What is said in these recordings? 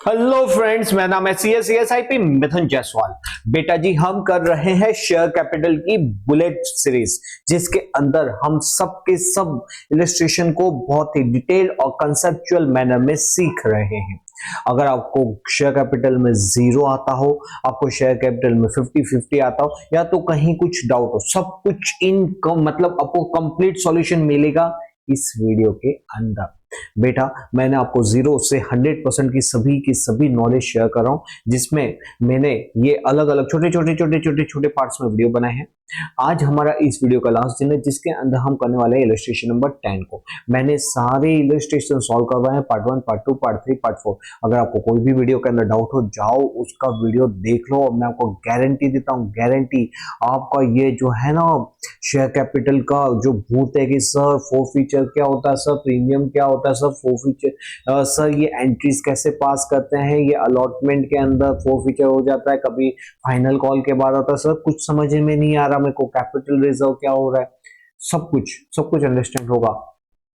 Hello friends, मेरा नाम है CSIP मिथुन जायसवाल। बेटा जी, हम कर रहे हैं शेयर कैपिटल की बुलेट सीरीज, जिसके अंदर हम सब के सब इलस्ट्रेशन को बहुत ही डिटेल और कंसेप्चुअल मैनर में सीख रहे हैं। अगर आपको शेयर कैपिटल में 0 आता हो, आपको शेयर कैपिटल में 50-50 आता हो, या तो कहीं कुछ डाउट हो, सब कुछ मतलब आपको कंप्लीट सॉल्यूशन मिलेगा इस वीडियो के अंदर। बेटा, मैंने आपको 0 से 100% की सभी नॉलेज शेयर कर रहा हूं, जिसमें मैंने ये अलग अलग छोटे पार्ट्स में वीडियो बनाए हैं। आज हमारा इस वीडियो का लास्ट दिन है, जिसके अंदर हम करने वाले हैं इलस्ट्रेशन नंबर 10 को। मैंने सारे इलस्ट्रेशन सॉल्व करवाए हैं, पार्ट 1, पार्ट 2, पार्ट 3, पार्ट 4। अगर आपको कोई भी वीडियो के अंदर डाउट हो, जाओ उसका वीडियो देख लो, और मैं आपको गारंटी देता हूँ, गारंटी आपका ये जो है ना शेयर कैपिटल का जो भूत है कि सर फोर फीचर क्या होता है, सर प्रीमियम क्या होता है, सर फोर फीचर, सर ये एंट्रीज कैसे पास करते हैं, ये अलॉटमेंट के अंदर फोर फीचर हो जाता है, कभी फाइनल कॉल के बाद आता है, सर कुछ समझ में नहीं आ रहा मेरे को, कैपिटल रिजर्व क्या हो रहा है। सब कुछ अंडरस्टैंड होगा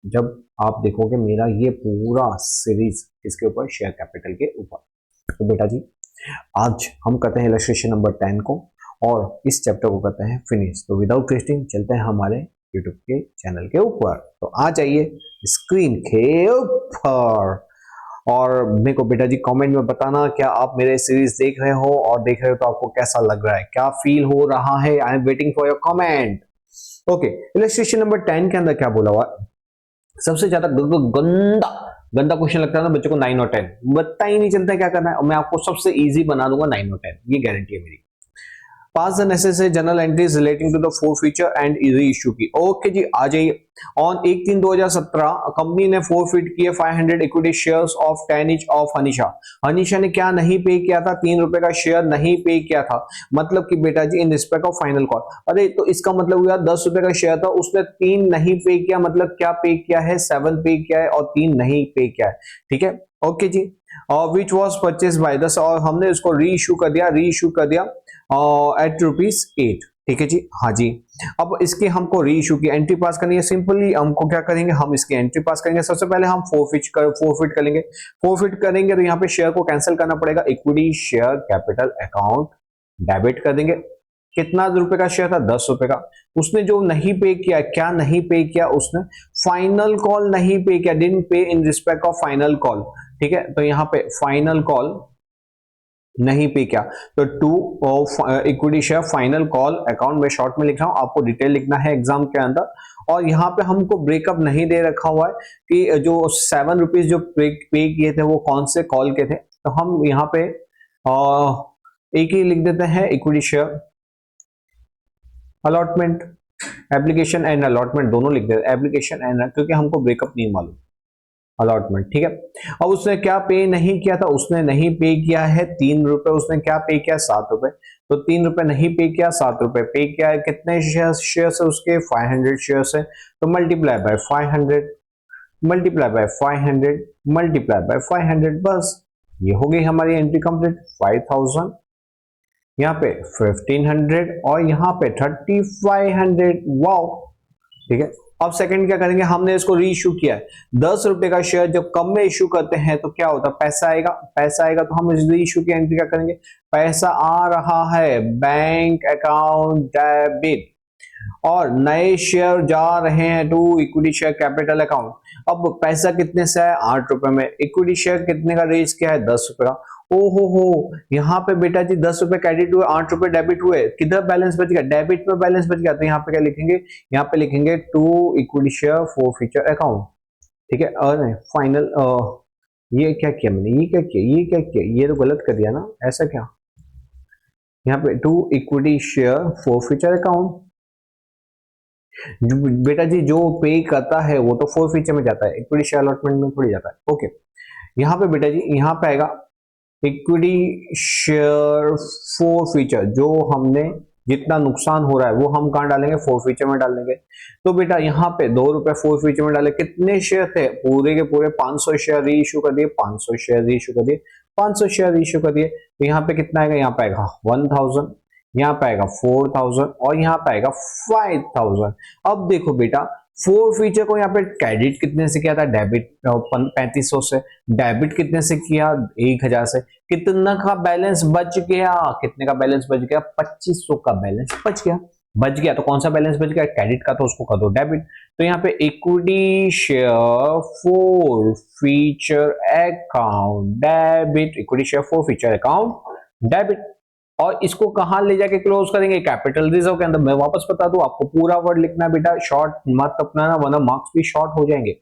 जब आप देखोगे मेरा ये पूरा सीरीज इसके ऊपर, शेयर कैपिटल के ऊपर। तो बेटा जी, आज हम करते हैं इलस्ट्रेशन नंबर 10 को, और इस चैप्टर को करते हैं फिनिश। तो विदाउट वेस्टिंग चलते हैं हमारे यूट्यूब के चैनल के ऊपर। तो आ जाइए स्क्रीन के ऊपर, और मेरे को बेटा जी कमेंट में बताना क्या आप मेरे सीरीज देख रहे हो, और देख रहे हो तो आपको कैसा लग रहा है, क्या फील हो रहा है। I am waiting for your comment. Okay, illustration number 10 के अंदर क्या बोला हुआ, सबसे ज्यादा गंदा क्वेश्चन लगता है ना बच्चों को 9 और 10, पता ही नहीं चलता क्या करना है, और मैं आपको सबसे इजी बना दूंगा 9 और 10, ये गारंटी है मेरी। Pass the necessary journal entries relating to the forfeiture and reissue की। ओके जी, आ जाइए। ऑन 1/3/2017 कंपनी ने फोरफिट किए 500 equity shares of 10 each of Hanisha. Hanisha ने क्या नहीं पे किया था? 3 रुपए का शेयर नहीं पे किया था। मतलब कि बेटा जी in respect of final call. अरे तो इसका मतलब हुआ 10 रुपए का शेयर था, उसने 3 नहीं पे किया, मतलब क्या पे किया है? 7 पे किया है और 3 नहीं पे किया है। ठीक है, ओके जी। और विच वॉज परचेज बाय 10, और हमने उसको री इशू कर दिया एट ₹8। ठीक है जी, हाँ जी। अब इसके हमको री इशू की एंट्री पास करनी है। सिंपली हमको क्या करेंगे, हम इसकी एंट्री पास करेंगे। सबसे पहले हम फोरफिट करेंगे। तो यहाँ पे शेयर को कैंसिल करना पड़ेगा। Equity share capital account debit कर देंगे। कितना रुपए का शेयर था? 10 रुपए का। उसने जो नहीं पे किया, क्या नहीं पे किया? उसने फाइनल कॉल नहीं पे किया, डिडंट पे इन रिस्पेक्ट ऑफ फाइनल कॉल। ठीक है, तो यहाँ पे फाइनल कॉल नहीं पे किया, तो two of equity share final call account में शॉर्ट में लिख रहा हूं, आपको डिटेल लिखना है एग्जाम के अंदर। और यहाँ पे हमको ब्रेकअप नहीं दे रखा हुआ है कि जो 7 रुपीज जो पे किए थे वो कौन से कॉल के थे, तो हम यहाँ पे एक ही लिख देते हैं, equity share allotment, application and allotment दोनों लिख देते हैं, एप्लीकेशन एंड, क्योंकि हमको ब्रेकअप नहीं मालूम, अलॉटमेंट। ठीक है, अब उसने क्या पे नहीं किया था? उसने नहीं पे किया है 3 रुपए। उसने क्या पे किया? 7 रुपए। तो 3 रुपए नहीं पे किया, 7 रुपए पे किया है। कितने शेयर्स है उसके? 500 शेयर्स है। तो multiply by 500, multiply by 500, multiply by 500, बस ये हो गई हमारी एंट्री कंप्लीट। 5000, यहाँ पे 1500, और यहाँ पे 3500। वाओ, ठीक है। अब सेकंड क्या करेंगे, हमने इसको री इशू किया है। 10 रुपए का शेयर जब कम में इशू करते हैं तो क्या होता है? पैसा आएगा, तो हम इस री इशू की एंट्री क्या करेंगे? पैसा आ रहा है, बैंक अकाउंट डेबिट, और नए शेयर जा रहे हैं to equity share capital account. अब पैसा कितने से है? 8 रुपए में। इक्विटी शेयर कितने का रेज किया है? 10 रुपए का। हो, यहाँ पे बेटा जी 10 रुपए क्रेडिट हुए, 8 रुपए डेबिट हुए। किधर बैलेंस बच गया? डेबिट में बैलेंस बच गया। तो यहाँ पे क्या लिखेंगे? यहाँ पे लिखेंगे to equity share forfeiture account. ठीक है, और फाइनल ये क्या किया मैंने? ये क्या किया? ये तो गलत कर दिया ना, ऐसा क्या? यहाँ पे to equity share forfeiture account. बेटा जी जो पे करता है वो तो फोर फीचर में जाता है, इक्विटी शेयर अलॉटमेंट में थोड़ी जाता है। ओके, यहाँ पे बेटा जी यहाँ पे आएगा इक्विटी शेयर फोर फीचर। जो हमने जितना नुकसान हो रहा है वो हम कहाँ डालेंगे? फोर फीचर में डालेंगे। तो बेटा यहाँ पे 2 रुपए फोर फीचर में डाले। कितने शेयर थे? पूरे के पूरे 500 शेयर री इशू कर दिए, 500 शेयर री इशू कर दिए, 500 शेयर री इशू कर दिए। तो यहाँ पे कितना आएगा? यहाँ पे आएगा 1000, यहाँ पे आएगा 4000, और यहाँ पे आएगा 5000। अब देखो बेटा फोर फीचर को यहाँ पे क्रेडिट कितने से किया था, डेबिट 3500 से, डेबिट कितने से किया 1000 से, कितना का बैलेंस बच गया, कितने का बैलेंस बच गया 2500 का बैलेंस बच गया तो कौन सा बैलेंस बच गया, क्रेडिट का, तो उसको कर दो डेबिट। तो यहाँ पे equity share four feature account debit, equity share four feature account debit. और इसको कहां ले जाके क्लोज करेंगे, कैपिटल रिजर्व के अंदर। मैं वापस बता दूं आपको, पूरा वर्ड लिखना बेटा, शॉर्ट मत अपनाना वरना मार्क्स भी शॉर्ट हो जाएंगे।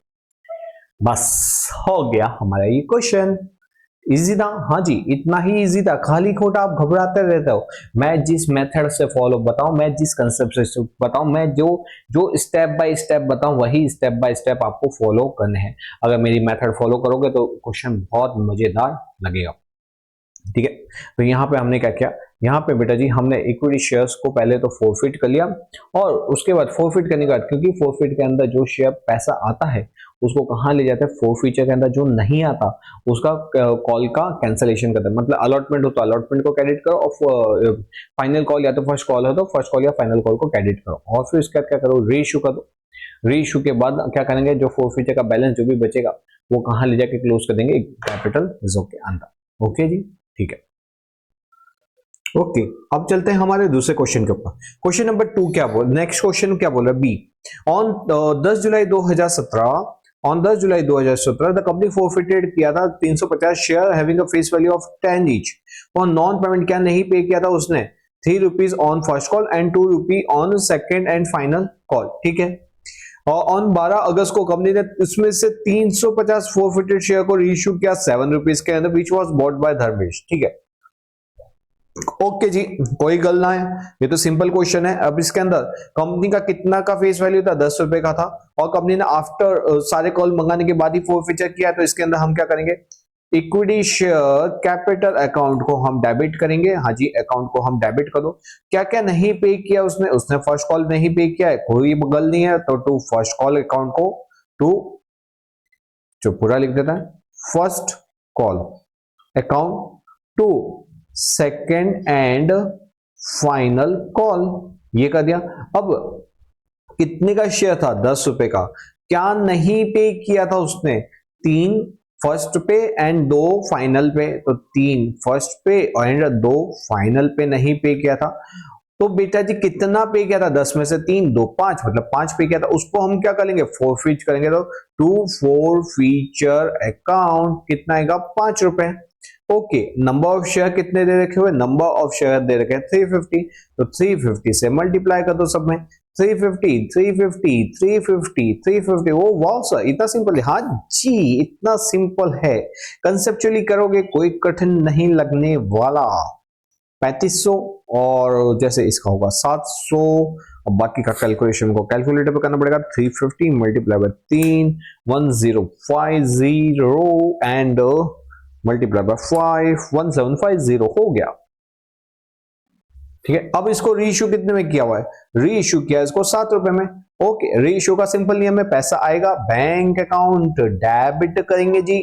बस हो गया हमारा ये क्वेश्चन। इजी था, हाँ जी इतना ही इजी था, खाली खोटा आप घबराते रहते हो। मैं जिस मेथड से फॉलो बताऊं, मैं जिस कंसेप्ट से बताऊं, मैं जो स्टेप बाय स्टेप बताऊं वही स्टेप बाय स्टेप आपको फॉलो करने हैं। अगर मेरी मेथड फॉलो करोगे तो क्वेश्चन बहुत मजेदार लगेगा। ठीक है, तो यहाँ पे हमने क्या किया, यहाँ पे बेटा जी हमने इक्विटी शेयर्स को पहले तो फोरफिट कर लिया, और उसके बाद फोरफिट करने के बाद, क्योंकि फोरफिट के अंदर जो शेयर पैसा आता है उसको कहाँ ले जाते हैं, फोर फीचर के अंदर जो नहीं आता उसका कॉल का कैंसलेशन करते हैं। मतलब अलॉटमेंट हो तो अलॉटमेंट को क्रेडिट करो, और फाइनल कॉल या तो फर्स्ट कॉल हो तो फर्स्ट कॉल या फाइनल कॉल को क्रेडिट करो, और फिर उसके बाद क्या करो, री इशू कर दो। री इशू के बाद क्या करेंगे, जो फोर फीचर का बैलेंस जो भी बचेगा वो कहाँ ले जाके क्लोज कर देंगे, कैपिटल रिजर्व के अंदर। ओके जी, ठीक है। ओके, अब चलते हैं हमारे दूसरे क्वेश्चन के ऊपर। क्वेश्चन नंबर 2 क्या बोल, नेक्स्ट क्वेश्चन क्या बोल रहा है, B. On 10 July 2017 on 10 July 2017 the company forfeited किया था 350 share having a face value of 10 each. और नॉन पेमेंट क्या नहीं पे किया था उसने, 3 rupees on first call and 2 rupee on second and final call. ठीक है, और ऑन 12 अगस्त को कंपनी ने उसमें से 350 फोरफिटेड शेयर को रीइश्यू किया 7 रुपीज के अंदर, which was bought by Dharmesh. ठीक है, ओके जी, कोई गल ना है, ये तो सिंपल क्वेश्चन है। अब इसके अंदर कंपनी का कितना का फेस वैल्यू था, 10 रुपए का था, और कंपनी ने आफ्टर सारे कॉल मंगाने के बाद ही फोर फीचर किया, तो इसके अंदर हम क्या करेंगे, इक्विटी शेयर कैपिटल अकाउंट को हम डेबिट करेंगे। हाँ जी, अकाउंट को हम डेबिट कर दो। क्या क्या नहीं पे किया उसने फर्स्ट कॉल नहीं पे किया है, कोई गल नहीं है, तो टू फर्स्ट कॉल अकाउंट को टू, जो पूरा लिख देता है, first call account to second and final call, ये कर दिया। अब कितने का शेयर था, 10 रुपए का, क्या नहीं पे किया था उसने, 3 फर्स्ट पे एंड 2 फाइनल पे, तो 3 फर्स्ट पे एंड 2 फाइनल पे नहीं पे किया था। तो बेटा जी कितना पे किया था, 10 में से 3 2 5, मतलब 5 पे किया था, उसको हम क्या करेंगे, फोरफिट करेंगे। तो टू फोर फीचर अकाउंट कितना आएगा, 5 रुपए। ओके, नंबर ऑफ शेयर कितने दे रखे हुए, नंबर ऑफ शेयर दे रखे हैं 350, तो 350 से मल्टीप्लाई कर दो सब में, 350 350 350 350। ओ वाह सर, इतना सिंपल है। हाँ जी, इतना सिंपल है, कंसेप्चुअली करोगे कोई कठिन नहीं लगने वाला। 3500 और जैसे इसका होगा 700, और बाकी का कैलकुलेशन को कैलकुलेटर पे करना पड़ेगा, 350 multiply by 3 1050 and multiply by 5 1750 हो गया। ठीक है, अब इसको रीइश्यू कितने में किया हुआ है, रीइश्यू किया इसको 7 रुपए में। ओके, रीइश्यू का सिंपल नियम है, पैसा आएगा बैंक अकाउंट डेबिट करेंगे जी,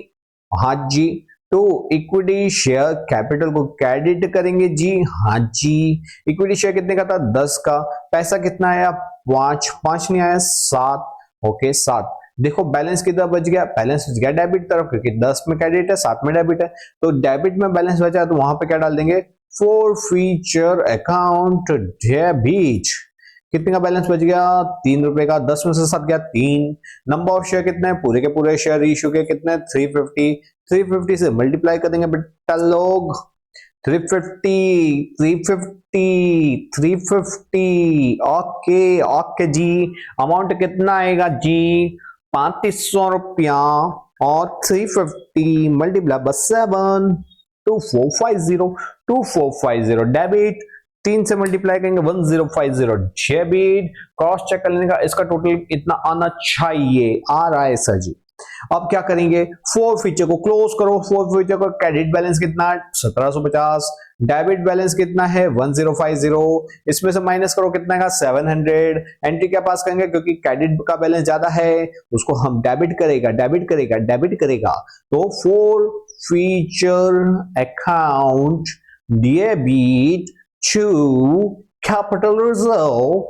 हाँ जी, तो इक्विटी शेयर कैपिटल को क्रेडिट करेंगे जी, हाँ जी। इक्विटी शेयर कितने का था, 10 का, पैसा कितना आया, 5 नहीं आया, 7। ओके 7, देखो बैलेंस कितना बच गया, बैलेंस बच गया डेबिट तरफ, क्योंकि 10 में क्रेडिट है 7 में डेबिट है, तो डेबिट में बैलेंस बचा तो वहां पे क्या डाल देंगे, फोर फीचर अकाउंट डेबिट। कितने का बैलेंस बच गया, 3 रुपए का, 10 में से 7 गया 3। नंबर ऑफ शेयर कितने हैं, पूरे के पूरे शेयर इशू के कितने, 350। 350 से मल्टीप्लाई कर देंगे बेटा लोग, 350 350 350। ओके ओके जी, अमाउंट कितना आएगा जी, 3500 रुपया, और 350 मल्टीप्लाई बाय 7 2450 डेबिट, 3 से मल्टीप्लाई करेंगे 1050 डेबिट। क्रॉस चेक कर लेने का, इसका टोटल इतना आना चाहिए, आ रहा है सर जी। अब क्या करेंगे, फोर फीचर को क्लोज करो। फोर फीचर का क्रेडिट बैलेंस कितना है, 1750, डेबिट बैलेंस कितना है 1050, इसमें से माइनस करो कितना है 700। एंट्री क्या पास करेंगे, क्योंकि क्रेडिट का बैलेंस ज्यादा है उसको हम डेबिट करेगा डेबिट करेगा डेबिट करेगा, तो forfeiture account debit to capital reserve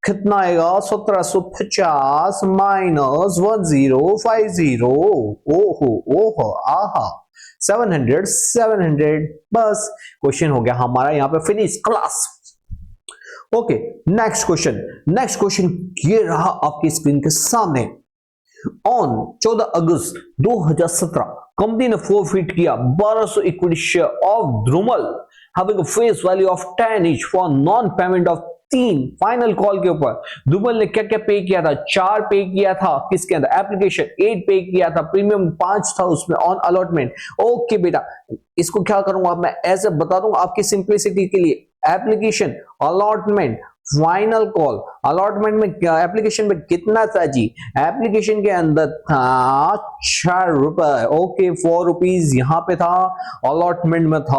कितना आएगा 1750 माइनस 1050। ओहो ओहो आहा 700 बस क्वेश्चन हो गया हमारा यहाँ पे finish class. Okay next question ये रहा आपकी स्क्रीन के सामने। ऑन 14 अगस्त 2017 कंपनी ने फोरफिट किया 1200 equity share of Drumal having a face value of 10 each for non payment of 3 final call के ऊपर। द्रुमल ने क्या क्या पे किया था? 4 पे किया था किसके अंदर? एप्लीकेशन 8 पे किया था, प्रीमियम 5 था उसमें ऑन अलॉटमेंट। ओके बेटा इसको क्या करूंगा मैं ऐसे बता दूंगा आपकी सिंप्लिसिटी के लिए। Application allotment final call. Allotment में क्या एप्लीकेशन में कितना था जी? एप्लीकेशन के अंदर था 4 रुपए। ओके 4 रुपीज यहां पे था, अलॉटमेंट में था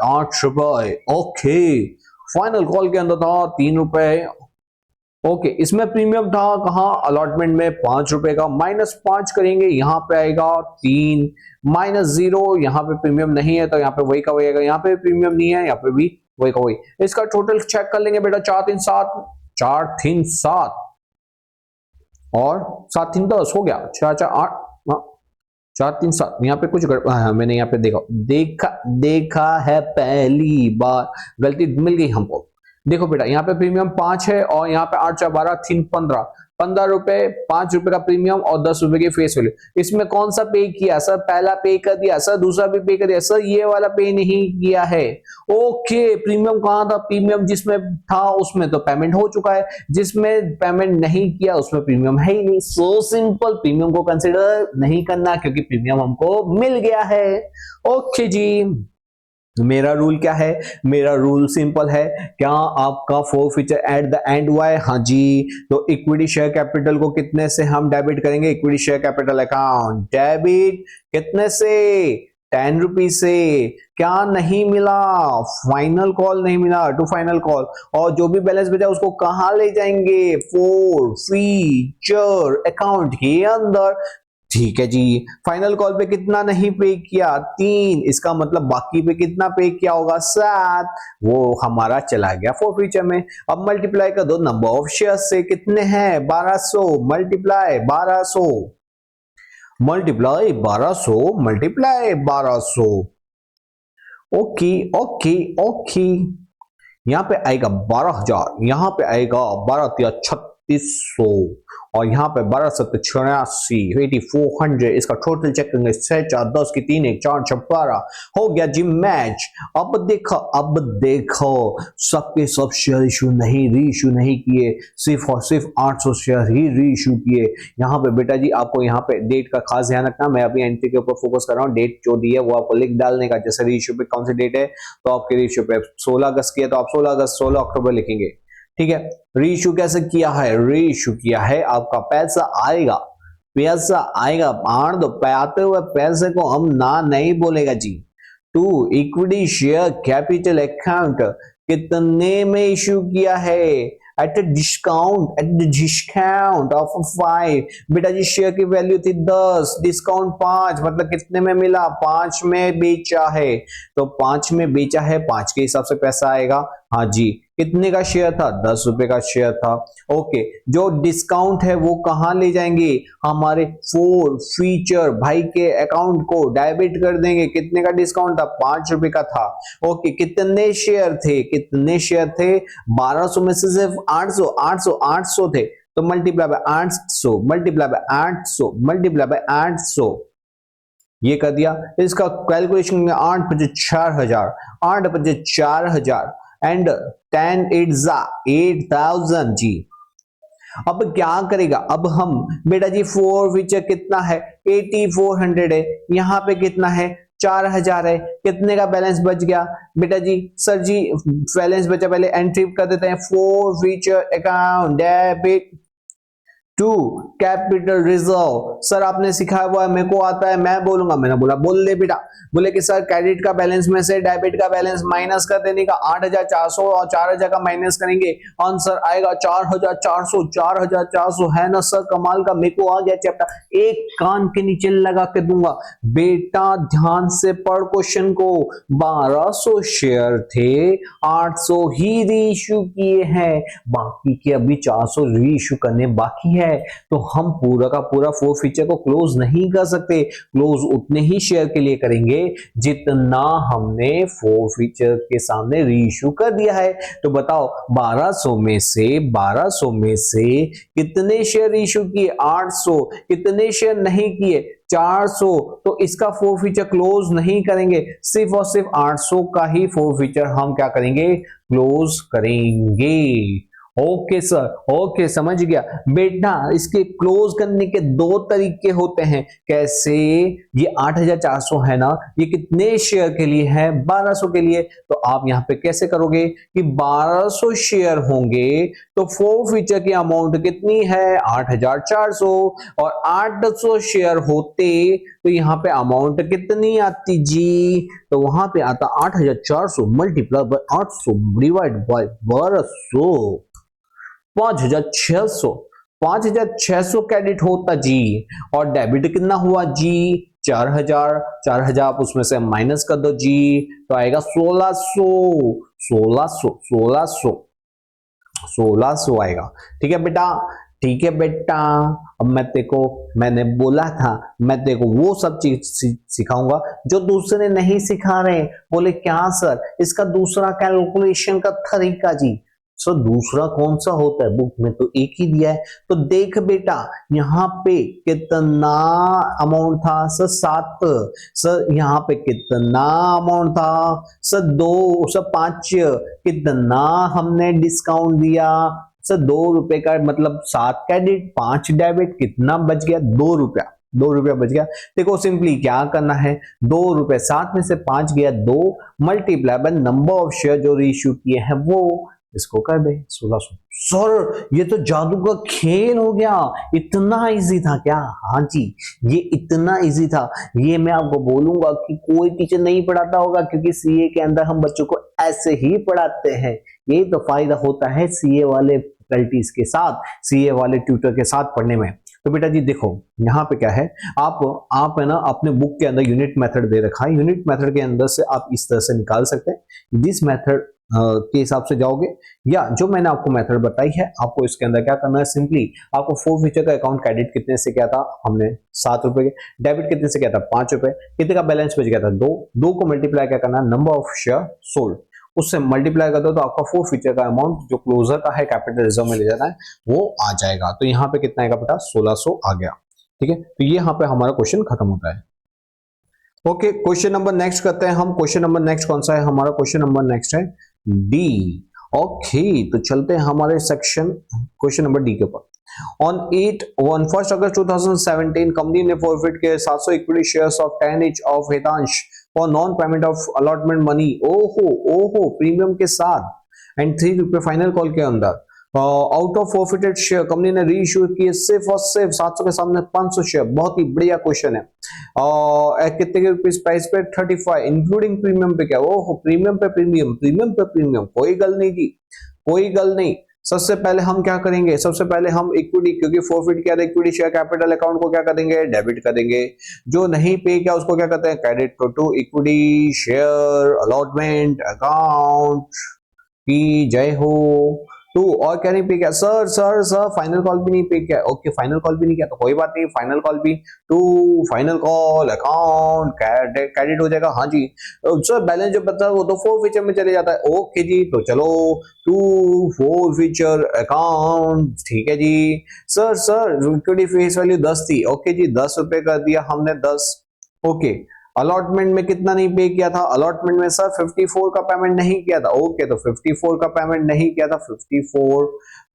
8 रुपए। ओके फाइनल कॉल के अंदर था 3 रुपए। ओके इसमें प्रीमियम था कहां? अलॉटमेंट में 5 रुपए का, -5 करेंगे यहां पे आएगा 3, -0 यहां पे प्रीमियम नहीं है तो यहां पे वही का वही आएगा, यहां पे प्रीमियम नहीं है यहां पे भी वही का वही। इसका टोटल चेक कर लेंगे बेटा। 4 3 7 और 7 3 10 हो गया। 4 4 8 4 3 7 यहाँ पे कुछ मैंने यहाँ पे देखा है पहली बार, गलती मिल गई हमको। देखो बेटा यहाँ पे प्रीमियम 5 है और यहाँ पे 8 4 12 3 15 रुपए, 5 रुपए का प्रीमियम और 10 रुपए की फेस वैल्यू। इसमें कौन सा पे किया सर? पहला पे कर दिया सर, दूसरा भी पे कर दिया सर, ये वाला पे नहीं किया है। ओके प्रीमियम कहां था? प्रीमियम जिसमें था उसमें तो पेमेंट हो चुका है, जिसमें पेमेंट नहीं किया उसमें प्रीमियम है ही नहीं। सो सिंपल, प्रीमियम को कंसिडर नहीं करना क्योंकि प्रीमियम हमको मिल गया है। ओके जी मेरा रूल क्या है? मेरा रूल सिंपल है। क्या आपका फोरफीचर एट द एंड हुआ है? हाँ जी। तो इक्विटी शेयर कैपिटल को कितने से हम डेबिट करेंगे? Equity share capital account debit कितने से? 10 रुपीज से। क्या नहीं मिला? फाइनल कॉल नहीं मिला, टू फाइनल कॉल। और जो भी बैलेंस बचा उसको कहां ले जाएंगे? फोरफीचर अकाउंट के अंदर। ठीक है जी। फाइनल कॉल पे कितना नहीं पे किया? 3। इसका मतलब बाकी पे कितना पे किया होगा? 7। वो हमारा चला गया फोरफीचर में। अब मल्टीप्लाई कर दो नंबर ऑफ शेयर से। कितने हैं? 1200 multiply 1200 multiply 1200 multiply 1200। Okay okay okay यहां पे आएगा 12,000, यहां पे आएगा 12 या 3600 और यहाँ पे 12,786 8400। इसका टोटल चेक करेंगे 6 4 10 की 3 1 4 6 12 हो गया जी मैच। अब देखो सबके सब शेयर इशू नहीं री इशू नहीं किए, सिर्फ और सिर्फ 800 शेयर ही री इशू किए। यहाँ पे बेटा जी आपको यहाँ पे डेट का खास ध्यान रखना। मैं अभी एंट्री के ऊपर फोकस कर रहा हूँ। डेट जो दी है वो आपको लिख डालने का। जैसे री इशू पे कौन सी डेट है तो आपके री इशू पे 16 अगस्त की है तो आप 16 अगस्त 16 अक्टूबर लिखेंगे। ठीक है। री इशू कैसे किया है? री इशू किया है आपका पैसा आएगा दो आते हुए पैसे को हम ना नहीं बोलेगा जी। To equity share capital account कितने में इशू किया है? At the discount of 5। बेटा जी शेयर की वैल्यू थी 10, डिस्काउंट 5 मतलब कितने में मिला? 5 में बेचा है तो 5 में बेचा है, 5 के हिसाब से पैसा आएगा। हाँ जी। कितने का शेयर था? 10 रुपए का शेयर था। ओके जो डिस्काउंट है वो कहां ले जाएंगे? हमारे फोरफीचर भाई के अकाउंट को डेबिट कर देंगे। कितने का डिस्काउंट था? 5 रुपए का था। ओके कितने शेयर थे? 1200 में से सिर्फ 800 थे तो multiply by 800 multiply by 800 multiply by 800 ये कर दिया। इसका कैलकुलेशन 8 5 4000 8 5 4000 एंड 10 8 8000 जी। अब क्या करेगा? अब हम बेटा जी फोरफीचर कितना है? 8400 है। यहां पे कितना है? 4000 है। कितने का बैलेंस बच गया? बेटा जी सर जी बैलेंस बचा, पहले एंट्री कर देते हैं। Forfeiture account debit to capital reserve. Sir आपने सिखाया हुआ है, मेरे को आता है, मैं बोलूंगा। मैंने बोला बोल ले बेटा। बोले कि सर क्रेडिट का बैलेंस में से डेबिट का बैलेंस माइनस कर देने का, 8,400 और 4,000 का माइनस करेंगे, आंसर आएगा 4,400। 4,400 है ना सर, कमाल का, मेरे को आ गया चैप्टर। एक कान के नीचे लगा के दूंगा। बेटा ध्यान से पढ़ क्वेश्चन को। 1,200 शेयर थे, 800 ही रीइश्यू किए हैं, बाकी के अभी 400 रीइश्यू करने बाकी है। तो हम पूरा का पूरा फोर फीचर को क्लोज नहीं कर सकते। क्लोज उतने ही शेयर के लिए करेंगे जितना हमने फोर फीचर के सामने रीइश्यू कर दिया है। तो बताओ 1200 में से कितने शेयर इश्यू किए? 800। कितने शेयर नहीं किए? 400। तो इसका फोर फीचर क्लोज नहीं करेंगे, सिर्फ और सिर्फ 800 का ही फोर फीचर हम क्या करेंगे? क्लोज करेंगे। ओके सर, ओके समझ गया बेटा। इसके क्लोज करने के दो तरीके होते हैं। कैसे? ये 8,400 है ना, ये कितने शेयर के लिए है? 1200 के लिए। तो आप यहां पे कैसे करोगे कि 1200 शेयर होंगे तो फोर फीचर की अमाउंट कितनी है? 8,400। और 800 शेयर होते तो यहां पे अमाउंट कितनी आती जी? तो वहां पे आता 8,400 multiply by 800 divide by 1200, 5,600। 5,600 credit होता जी। और डेबिट कितना हुआ जी? 4,000। 4,000 आप उसमें से माइनस कर दो जी, तो आएगा 1,600। 1,600 आएगा। ठीक है बेटा, ठीक है बेटा। अब मैं तेको, मैंने बोला था मैं तेको वो सब चीज सिखाऊंगा जो दूसरे नहीं सिखा रहे। बोले क्या सर, इसका दूसरा कैलकुलेशन का तरीका जी। सर दूसरा कौन सा होता है? बुक में तो एक ही दिया है। तो देख बेटा, यहाँ पे कितना अमाउंट था? सर 7। सर यहाँ पे कितना अमाउंट था? सर 2। सर 5। कितना हमने डिस्काउंट दिया? सर 2 रुपए का, मतलब 7 क्रेडिट 5 डेबिट, कितना बच गया? 2 रुपया। 2 रुपया बच गया। देखो सिंपली क्या करना है, 2 रुपए 7 में से 5 गया 2, multiply by number of share जो रीइश्यू किए हैं वो, इसको कर दे 1,600। सर ये तो जादू का खेल हो गया, इतना इजी था क्या? हाँ जी, ये इतना इजी था। ये मैं आपको बोलूंगा कि कोई टीचर नहीं पढ़ाता होगा, क्योंकि सीए के अंदर हम बच्चों को ऐसे ही पढ़ाते हैं। यही तो फायदा होता है सीए वाले फैकल्टीज के साथ, सीए वाले ट्यूटर के साथ पढ़ने में। तो बेटा जी देखो, यहाँ पे क्या है, आप है ना अपने बुक के अंदर यूनिट मेथड दे रखा है। यूनिट मेथड के अंदर से आप इस तरह से निकाल सकते हैं। दिस मेथड के हिसाब से जाओगे, या जो मैंने आपको मेथड बताई है, आपको इसके अंदर क्या करना है, सिंपली आपको फोर फीचर का अकाउंट क्रेडिट कितने से क्या था? हमने 7 रुपए के। डेबिट कितने से क्या था? 5 रुपए। कितने का बैलेंस बच गया था? 2। 2 को मल्टीप्लाई क्या करना है? नंबर ऑफ शेयर सोल्ड, उससे मल्टीप्लाई कर दो तो आपका फोर फीचर का अमाउंट जो क्लोजर का है कैपिटल रिजर्व में ले जाना है वो आ जाएगा। तो यहाँ पे कितना आएगा बेटा? 1,600 आ गया। ठीक है, तो ये यहाँ पे हमारा क्वेश्चन खत्म होता है। ओके, क्वेश्चन नंबर नेक्स्ट करते हैं हम। क्वेश्चन नंबर नेक्स्ट कौन सा है हमारा? क्वेश्चन नंबर नेक्स्ट है डी। ओके, तो चलते हैं हमारे सेक्शन क्वेश्चन नंबर डी के ऊपर। On 1 August 2017, कंपनी ने फॉरफिट के 700 equity shares of 10 each of Hitansh for non payment of allotment money. ओहो प्रीमियम के साथ एंड 3 रुपए फाइनल कॉल के अंदर out of forfeited share company ने री इश्यू किए सिर्फ और सिर्फ 700 के सामने 500 शेयर। बहुत ही बढ़िया क्वेश्चन है। कितने के रुपीस प्राइस पे? 35 इंक्लूडिंग प्रीमियम पे। क्या? ओहो प्रीमियम पे प्रीमियम, प्रीमियम पे प्रीमियम। कोई गल नहीं जी, कोई गल नहीं। सबसे पहले हम क्या करेंगे? सबसे पहले हम इक्विटी, क्योंकि फॉरफिट किया था इक्विटी शेयर कैपिटल अकाउंट को क्या कर देंगे? डेबिट कर देंगे। जो नहीं पे किया उसको क्या कहते हैं? Credit to equity share allotment account की जय हो। टू और क्या नहीं पे किया? सर फाइनल कॉल भी नहीं पे किया। ओके, फाइनल कॉल भी नहीं किया तो कोई बात नहीं, फाइनल कॉल भी to final call account credit हो जाएगा। हाँ जी सर, बैलेंस जो बचा वो तो फोर फीचर में चले जाता है। ओके जी, तो चलो टू फोर फीचर अकाउंट। ठीक है जी। सर इक्विटी फेस वैल्यू 10 थी। ओके जी, 10 रुपए कर दिया हमने 10। ओके, अलॉटमेंट में कितना नहीं पे किया था? अलॉटमेंट में सर 54 का पेमेंट नहीं किया था। ओके, तो 54 का पेमेंट नहीं किया था, 54।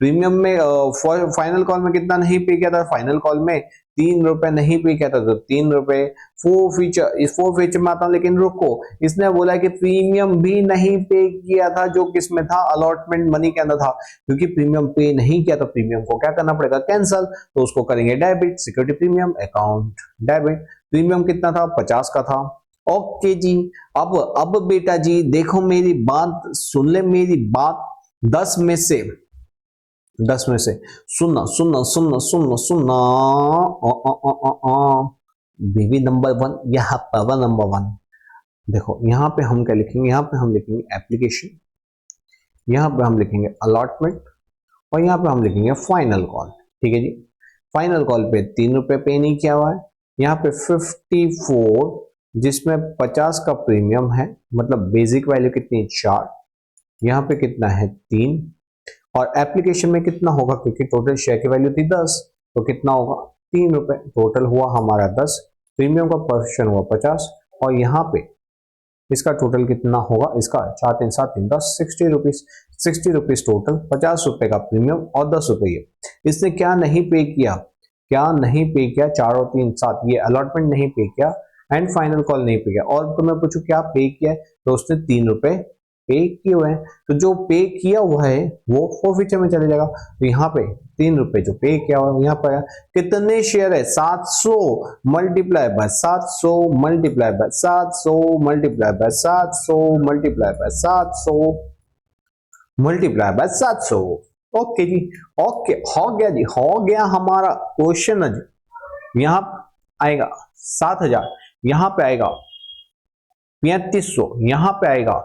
प्रीमियम में फाइनल कॉल में कितना नहीं पे किया था? फाइनल कॉल में 3 रुपए नहीं पे किया था, तो 3 रुपए। फोर फीचर, इस फोर फीचर में आता हूं, लेकिन रुको, इसने बोला कि प्रीमियम भी नहीं पे किया था, जो किसमें था? अलॉटमेंट मनी के अंदर था। क्योंकि प्रीमियम पे नहीं किया तो प्रीमियम को क्या करना पड़ेगा? कैंसल। तो उसको करेंगे debit, security premium account debit. Premium कितना था? 50 का था। ओके जी। अब बेटा जी देखो, मेरी बात सुन ले, मेरी बात। 10 में से 10 में से सुनना सुनना सुनना सुनना सुनना, बेबी नंबर 1, यहाँ पर नंबर 1। देखो यहाँ पे हम क्या लिखेंगे? यहाँ पे हम लिखेंगे एप्लीकेशन, यहाँ पे हम लिखेंगे अलॉटमेंट, और यहाँ पे हम लिखेंगे फाइनल कॉल। ठीक है जी। फाइनल कॉल पे 3 रुपए पे नहीं किया हुआ है। यहाँ पे 54, जिसमें 50 का प्रीमियम है, मतलब बेसिक वैल्यू कितनी? 4। यहाँ पे कितना है? 3। और एप्लीकेशन में कितना होगा? क्योंकि टोटल शेयर की वैल्यू थी 10, तो कितना होगा? 3 रुपए। टोटल हुआ हमारा 10, प्रीमियम का पर्सन हुआ 50, और यहाँ पे इसका टोटल कितना होगा? इसका 4 3 7 3 10, 60 रुपीज। 60 रुपीज टोटल, 50 रुपए का प्रीमियम और 10 रुपए ये। इसने क्या नहीं पे किया? क्या नहीं पे किया? 4 और 3 7, ये अलॉटमेंट नहीं पे किया, एंड फाइनल कॉल नहीं पे किया। और तो मैं पूछूं क्या पे किया है, तो उसने 3 रुपए पे किए हुए हैं। तो जो पे किया हुआ है वो फॉरफीचर में चले जाएगा। तो यहाँ पे 3 रुपए जो पे किया हुआ है, यहाँ पर कितने शेयर है? 700 multiply by 700 multiply by 700 multiply by 700 multiply by 700 multiply by 700। Okay जी, ओके, हो गया जी, हो गया हमारा क्वेश्चन जी। यहाँ आएगा 7000, यहाँ पे आएगा 3500, यहाँ पे आएगा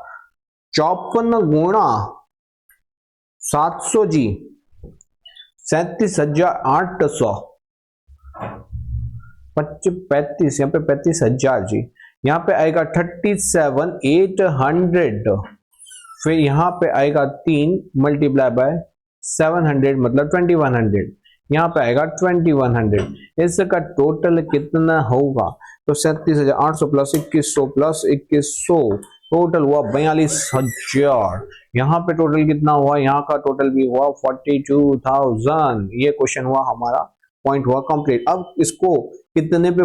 54 गुणा 700 जी, 37,800। 35, यहाँ पे 35,000 जी। यहाँ पे आएगा 37,800। फिर यहाँ पे आएगा 3 मल्टीप्लाई बाय 700, मतलब 2100। यहाँ पे आएगा 2100। इसका टोटल कितना होगा? तो 37,800 प्लस 2100 प्लस 2100, टोटल हुआ 42,000। यहाँ पे टोटल कितना हुआ? यहाँ का टोटल भी हुआ 42,000। ये क्वेश्चन हुआ हमारा, पॉइंट हुआ कंप्लीट। अब इसको कितने पे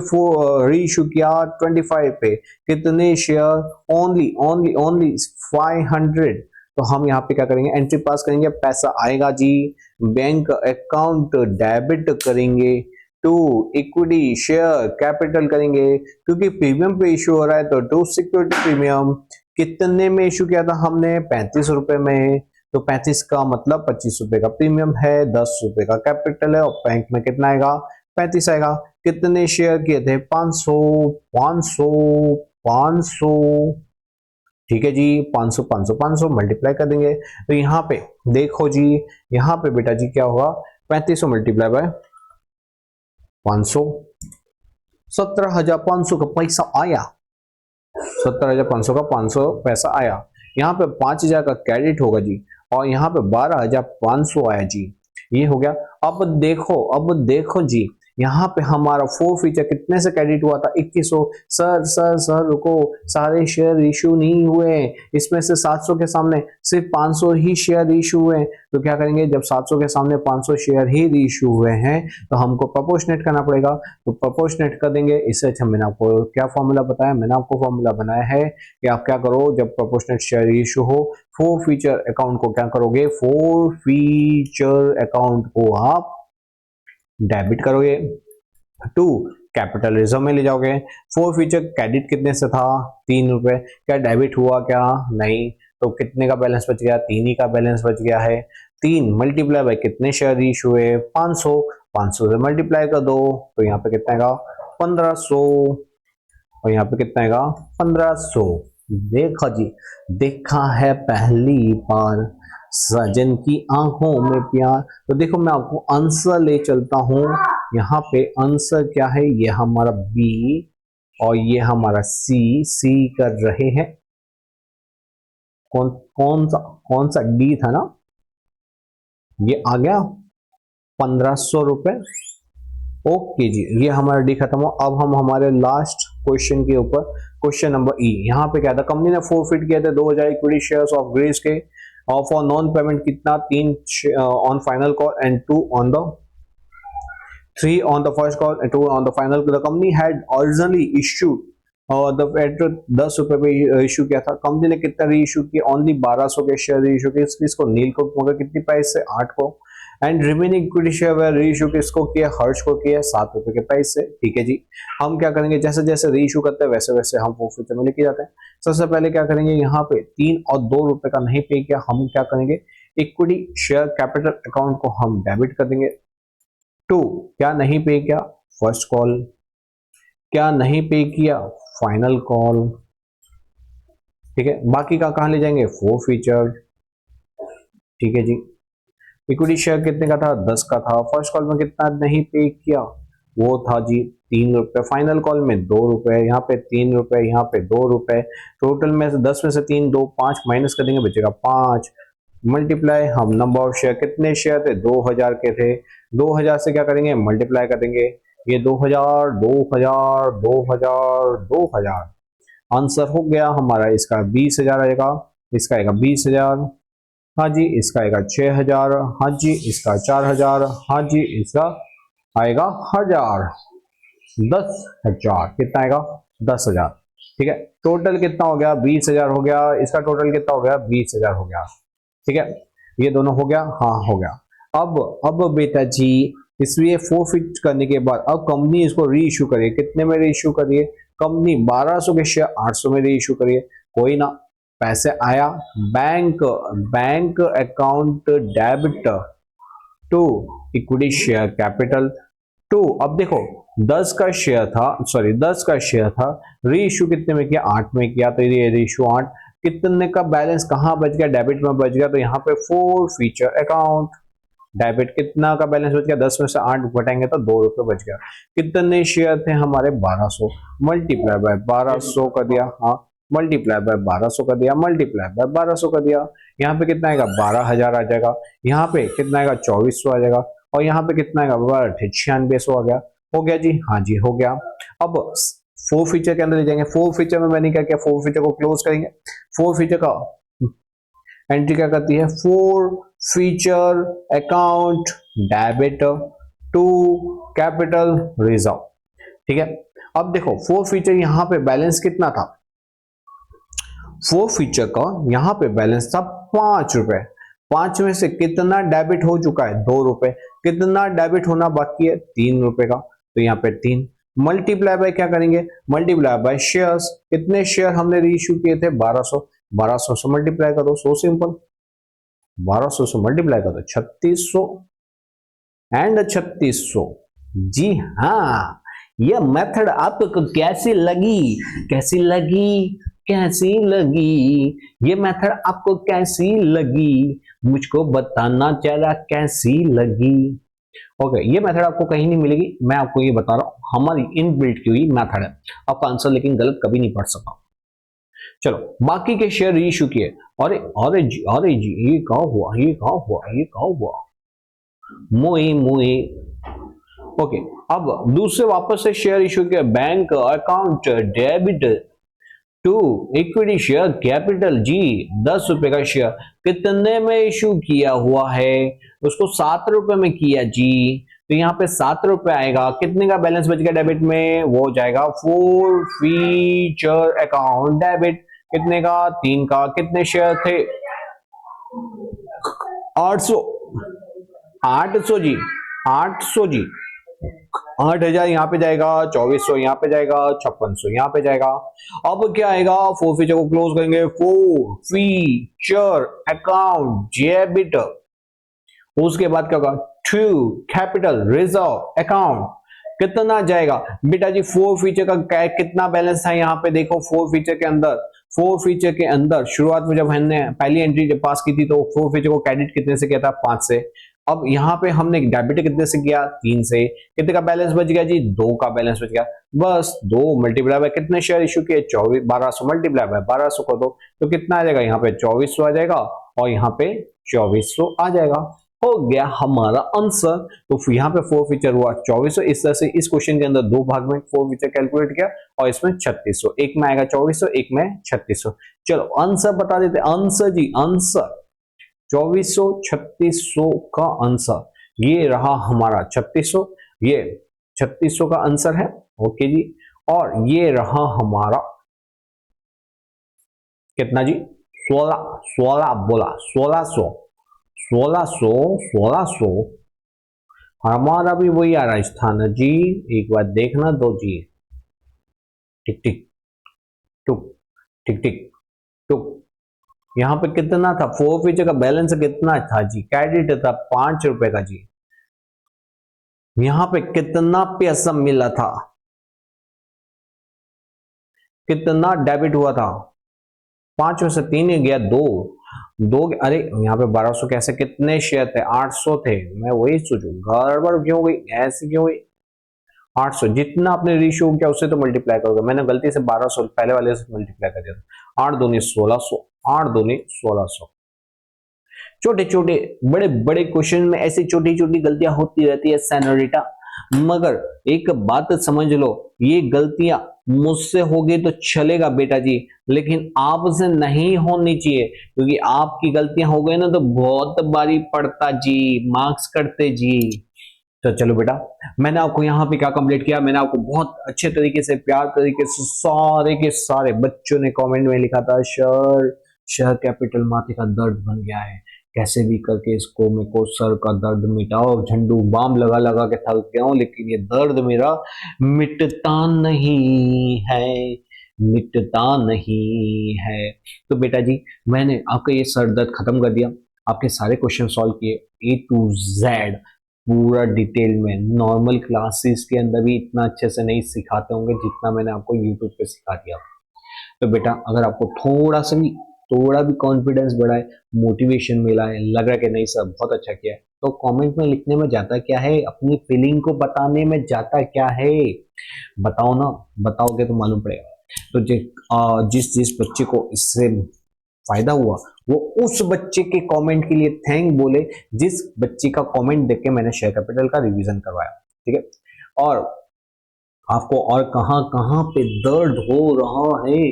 रीइश्यू किया? 25 पे। कितने शेयर? Only only only 500। तो हम यहाँ पे क्या करेंगे? एंट्री पास करेंगे, पैसा आएगा जी, बैंक अकाउंट डेबिट करेंगे, टू इक्विटी शेयर कैपिटल करेंगे, क्योंकि प्रीमियम पे इश्यू हो रहा है, तो टू सिक्योरिटी प्रीमियम। कितने में इश्यू किया था हमने? 35 रुपए में। तो 35 का मतलब 25 रुपए का प्रीमियम है, 10 रुपए का कैपिटल है, और बैंक में कितना आएगा? 35 आएगा। कितने शेयर किए थे? 500 500 500। ठीक है जी, 500 500 500 मल्टीप्लाई कर देंगे। तो यहाँ पे देखो जी, यहाँ पे बेटा जी क्या होगा? 3500 मल्टीप्लाई बाय 500, 17,500 का पैसा आया। 17,500 का 500 पैसा आया। यहाँ पे 5,000 का क्रेडिट होगा जी, और यहाँ पे 12,500 आया जी। ये हो गया। अब देखो जी, यहाँ पे हमारा फोर फीचर कितने से क्रेडिट हुआ था? 2100। सर सर सर रुको, सारे शेयर इशू नहीं हुए, इसमें से 700 के सामने सिर्फ 500 ही शेयर इशू हुए। तो क्या करेंगे? जब 700 के सामने 500 शेयर ही इशू हुए हैं, तो हमको प्रोपोर्शनेट करना पड़ेगा। तो प्रोपोर्शनेट कर देंगे। इससे अच्छा मैंने आपको क्या फॉर्मूला बताया? मैंने आपको फॉर्मूला बनाया है कि आप क्या करो, जब प्रोपोर्शनेट शेयर इशू हो, फोर फीचर अकाउंट को क्या करोगे? फोर फीचर अकाउंट को आप डेबिट करोगे, टू कैपिटल रिजर्व में ले जाओगे। फोर फीचर क्रेडिट कितने से था? 3 रुपए। क्या डेबिट हुआ? क्या नहीं। तो कितने का बैलेंस बच गया? 3 ही का बैलेंस बच गया है। 3 मल्टीप्लाई बाय कितने शेयर इशू हुए? 500। 500 से मल्टीप्लाई कर दो, तो यहाँ पे कितना आएगा? 1500। और यहाँ पे कितना आएगा? 1500। देखा जी, देखा है पहली बार सजन की आंखों में प्यार। तो देखो मैं आपको आंसर ले चलता हूं। यहाँ पे आंसर क्या है? ये हमारा बी और ये हमारा सी कर रहे हैं। कौन सा डी था ना? ये आ गया 1500 रुपए। ओके जी, ये हमारा डी खत्म हुआ। अब हम हमारे लास्ट क्वेश्चन के ऊपर, क्वेश्चन नंबर ई। यहाँ पे क्या था, कंपनी ने फोरफिट किया था 2000 इक्विटी शेयर्स ऑफ ग्रेस के फॉर नॉन पेमेंट कितना, 3 on final call and 2 on the 3 on the first call and 2 on the final. The company had originally issued the 10 रुपए पे इशू किया था। कंपनी ने कितना री इशू किया, ओनली 1200 के शेयर री इशू किए। इसको नील को मगर कितनी प्राइस से, 8 को। एंड रिमेनिंग इक्विटी शेयर री इशू किसको किया, हर्ष को किया 7 रुपए के प्राइस से। ठीक है जी, हम क्या करेंगे, जैसे जैसे री इशू करते हैं वैसे वैसे हम फोरफिट में लेके जाते हैं। सबसे पहले क्या करेंगे, यहाँ पे 3 और 2 रुपए का नहीं पे किया, हम क्या करेंगे, इक्विटी शेयर कैपिटल अकाउंट को हम डेबिट कर देंगे। 2 क्या नहीं पे किया, फर्स्ट कॉल। क्या नहीं पे किया, फाइनल कॉल। ठीक है, बाकी का कहां ले जाएंगे, फोरफीचर। ठीक है जी, इक्विटी शेयर कितने का था, 10 का था। फर्स्ट कॉल में कितना नहीं पे किया, वो था जी 3 रुपए। फाइनल कॉल में 2 रुपए, यहाँ पे 3 रुपए, यहाँ पे 2 रुपए। टोटल में से 10 में से 3 2 5 माइनस कर देंगे, बचेगा 5। मल्टीप्लाई हम नंबर ऑफ शेयर, कितने शेयर थे, 2000 के थे। 2000 से क्या करेंगे, मल्टीप्लाई कर देंगे। ये 2000 2000 2000 2000, आंसर हो गया हमारा इसका 20,000 आएगा। इसका आएगा 20,000, हाँ जी। इसका आएगा 6,000, हाँ जी। इसका 4,000, हाँ जी। इसका आएगा 1000, 10,000। कितना आएगा, 10,000। ठीक है, टोटल कितना हो गया, 20,000 हो गया। इसका टोटल कितना हो गया, 20,000 हो गया। ठीक है, ये दोनों हो गया, हाँ हो गया। अब बेटा जी, इसलिए फोरफिट करने के बाद अब कंपनी इसको री इशू करिए। कितने में री इशू करिए, कंपनी 1200 के शेयर 800 में री इशू करिए। कोई ना, पैसे आया, bank account debit to equity share capital to. अब देखो 10 का शेयर था, सॉरी 10 का शेयर था, री इशू कितने में किया, 8 में किया। तो ये री इशू 8, कितने का बैलेंस कहां बच गया, डेबिट में बच गया। तो यहाँ पे फोरफीचर अकाउंट डेबिट, कितना का बैलेंस बच गया, 10 में से 8 घटाएंगे तो 2 रुपए बच गया। कितने शेयर थे हमारे, 1200, मल्टीप्लाई बाय 1200 कर दिया, हाँ मल्टीप्लाई बाय 1200 कर दिया, मल्टीप्लाई बाय 1200 कर दिया। यहाँ पे कितना आएगा, 12,000 आ जाएगा। यहाँ पे कितना आएगा, 2400 आ जाएगा। और यहाँ पे कितना आएगा, 9600 आ गया। हो गया जी, हाँ जी हो गया। अब फोरफीचर के अंदर ले जाएंगे। फोरफीचर में मैंने क्या किया, फोरफीचर को क्लोज करेंगे। फोरफीचर का एंट्री क्या करती है, forfeiture account debit to capital reserve. ठीक है, अब देखो फोरफीचर यहाँ पे बैलेंस कितना था, फोरफीचर का यहाँ पे बैलेंस था 5 रुपए। 5 में से कितना डेबिट हो चुका है, 2 रुपए। कितना डेबिट होना बाकी है, 3 रुपए का। तो यहाँ पे 3 मल्टीप्लाई बाय क्या करेंगे, मल्टीप्लाई बाय शेयर्स। कितने शेयर हमने रीइश्यू किए थे, 1200। 1200 से मल्टीप्लाई करो, सो सिंपल। 1200 से मल्टीप्लाई करो, 3600 एंड 3600। जी हाँ, यह मेथड आपको कैसी लगी, कैसी लगी, कैसी लगी, ये मेथड आपको कैसी लगी, मुझको बताना जरा कैसी लगी। ओके, ये मेथड आपको कहीं नहीं मिलेगी, मैं आपको ये बता रहा हूं, हमारी इनबिल्ट की हुई मेथड है। आपका आंसर लेकिन गलत कभी नहीं पढ़ सकता। चलो, बाकी के शेयर रीइश्यू किए। अरे अरे जी, अरे जी, ये क्या हुआ, ये क्या हुआ, ये क्या हुआ, मोए मोए। ओके, अब दूसरे वापस से शेयर इशू किया, bank account debit to equity share capital जी, 10 रुपए का शेयर कितने में इशू किया हुआ है, उसको 7 रुपए में किया जी। तो यहाँ पे 7 रुपए आएगा। कितने का बैलेंस बच गया डेबिट में, वो जाएगा फोरफीचर अकाउंट डेबिट। कितने का, 3 का। कितने शेयर थे, 800, 800 जी, 800 जी। 8,000 यहाँ पे जाएगा, 2400 यहाँ पे जाएगा, 5600 यहाँ पे जाएगा। अब क्या आएगा, फोरफीचर को क्लोज करेंगे, फोरफीचर अकाउंट डेबिट। उसके बाद क्या होगा, टू कैपिटल रिजर्व अकाउंट। कितना जाएगा बेटा जी, फोरफीचर का कितना बैलेंस था यहाँ पे देखो। फोरफीचर के अंदर शुरुआत में जब हमने पहली एंट्री पास की थी तो फोरफीचर को क्रेडिट कितने से किया था, 5 से। अब यहाँ पे हमने डेबिट कितने से किया, 3 से। कितने का बैलेंस बच गया जी, 2 का बैलेंस बच गया। बस 2 मल्टीप्लाई बाय कितने शेयर इशू किए, 24, 1200 मल्टीप्लाई बाय 1200 को दो तो कितना आ जाएगा, यहाँ पे 2400 आ जाएगा और यहाँ पे 2400 आ जाएगा। हो गया हमारा आंसर। तो यहाँ पे फोर फीचर हुआ 2400। इस तरह से इस क्वेश्चन के अंदर दो भाग में फोर फीचर कैलकुलेट किया और इसमें 3600, एक में आएगा 2400, एक में 3600। चलो आंसर बता देते, आंसर जी आंसर 2400 3600 का आंसर ये रहा हमारा 3600, ये 3600 का आंसर है। ओके जी, और ये रहा हमारा कितना जी, 16 बोला 1600, 1600 हमारा भी वही आ राजस्थान है जी। एक बार देखना दो जी, टिक टिक टुक, टिक टिक टुक। यहाँ पे कितना था, फोर फीचर का बैलेंस कितना था जी, क्रेडिट था 5 रुपए का जी। यहाँ पे कितना पैसा मिला था, कितना डेबिट हुआ था, 5 में से 3 ही गया, दो दो। अरे यहाँ पे 1200 कैसे, कितने शेयर थे, 800 थे। मैं वही सोचू गड़बड़ क्यों गई, ऐसी क्यों गई। 800 जितना आपने रेशियो किया उससे तो मल्टीप्लाई करोगे, मैंने गलती से 1200 पहले वाले से मल्टीप्लाई कर दिया था। 8 दूनी 1600, 8 दूनी 1600। छोटे छोटे बड़े बड़े क्वेश्चन में ऐसी छोटी छोटी गलतियां होती रहती है सेनोरिटा, मगर एक बात समझ लो, ये गलतियां मुझसे होगी तो चलेगा बेटा जी, लेकिन आपसे नहीं होनी चाहिए, क्योंकि आपकी गलतियां हो गई ना तो बहुत बारी पड़ता जी, मार्क्स कटते जी। तो चलो बेटा, मैंने आपको यहाँ पे क्या कंप्लीट किया, मैंने आपको बहुत अच्छे तरीके से प्यार तरीके से सारे के सारे बच्चों ने कमेंट में लिखा था सर शेयर कैपिटल माथे का दर्द बन गया है, कैसे भी करके इसको मेरे को सर का दर्द मिटाओ, झंडू बाम लगा लगा के थक गया हूं, लेकिन ये दर्द मेरा मिटता नहीं है, मिटता नहीं है। तो बेटा जी मैंने आपका ये सर दर्द खत्म कर दिया, आपके सारे क्वेश्चन सॉल्व किए ए टू जेड पूरा डिटेल में। नॉर्मल क्लासेस के अंदर भी इतना अच्छे से नहीं सिखाते होंगे जितना मैंने आपको यूट्यूब पे सिखा दिया। तो बेटा अगर आपको थोड़ा भी कॉन्फिडेंस बढ़ा है, मोटिवेशन मिला है, लग रहा है कि नहीं सर बहुत अच्छा किया है, तो कमेंट में लिखने में जाता क्या है, अपनी फीलिंग को बताने में जाता क्या है, बताओ ना, बताओगे तो मालूम पड़ेगा। तो जिस जिस बच्चे को इससे फायदा हुआ वो उस बच्चे के कमेंट के लिए थैंक बोले, जिस बच्चे का कमेंट देख के मैंने शेयर कैपिटल का रिवीजन करवाया। ठीक है, और आपको और कहां कहां पे दर्द हो रहा है,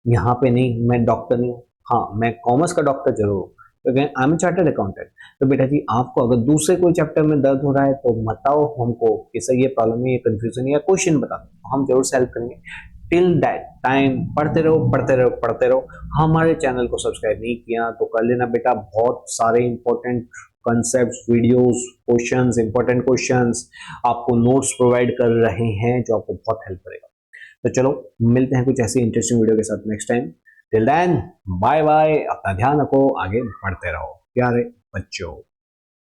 यहाँ पे नहीं, मैं डॉक्टर नहीं हूँ, हाँ मैं कॉमर्स का डॉक्टर जरूर हूँ, क्योंकि आई एम चार्टर्ड अकाउंटेंट। तो बेटा जी आपको अगर दूसरे कोई चैप्टर में दर्द हो रहा है तो बताओ हमको कि सर ये प्रॉब्लम है, ये कंफ्यूजन या क्वेश्चन बता दो, हम जरूर हेल्प करेंगे। टिल दैट टाइम पढ़ते रहो पढ़ते रहो पढ़ते रहो। हमारे चैनल को सब्सक्राइब नहीं किया तो कर लेना बेटा, बहुत सारे important concepts, videos, questions, important questions आपको नोट्स प्रोवाइड कर रहे हैं जो आपको बहुत हेल्प करेगा। तो चलो मिलते हैं कुछ ऐसी इंटरेस्टिंग वीडियो के साथ next time. Till then bye bye, अपना ध्यान रखो, आगे बढ़ते रहो प्यारे बच्चों।